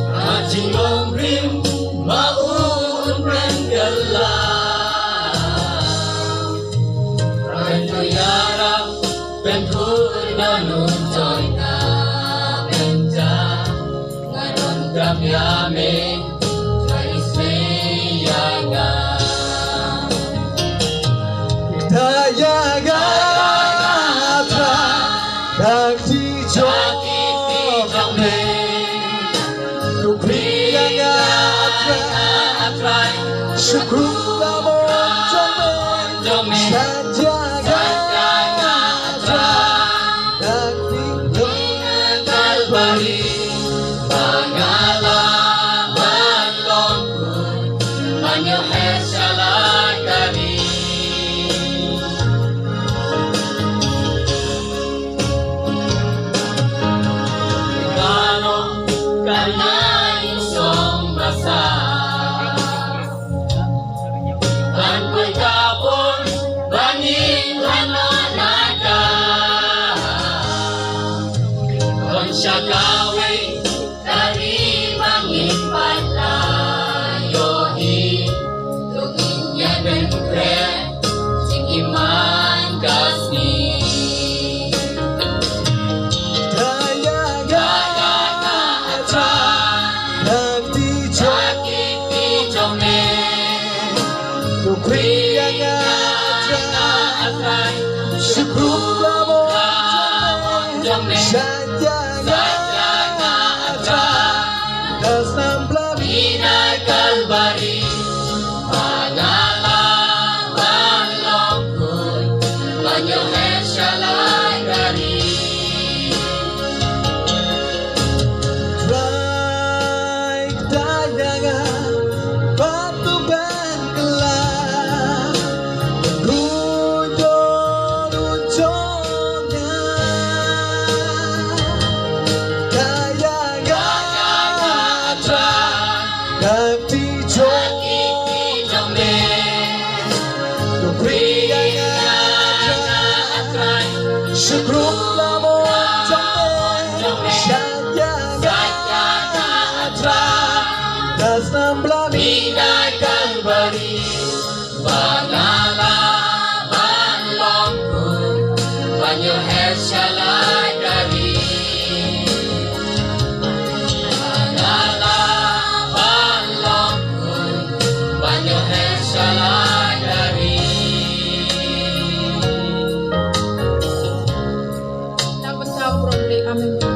Haji Omrim Maun Renggala Ranyo Yarab Benhur Nanun Joyna Benja Nganon Kamyame Kaisme Yaga Dayaga Dakti Jome Kupriyaga Atrai Syukur Jome Sajaga Dakti Kalbari Pangalaman longku Manyohe salagari Kano kanya isong basa Tanpoy kapon Bangin hananaga Konsya kawe Dari bangin palayohi Tuginya dan kre Sing iman kasni Dayaga Dakti Sakiti jome Kupriyaga Atrai Syukur Jome Sajaga Atrai Dasam Blabi Pinay Kalbari Pangalaman longkun Manyohe salagari Baik dayaga Batu Bengkela Ujung-ujungnya Dayaga Dakti Sakiti jome Kupriyaga Atrai Syukur lamun jome Sajaga Dasam Blabi Pinay Kalbari Pangalaman longkun Manyohe salagari Pangalaman longkun Manyohe salagari Dapat sa problem amin.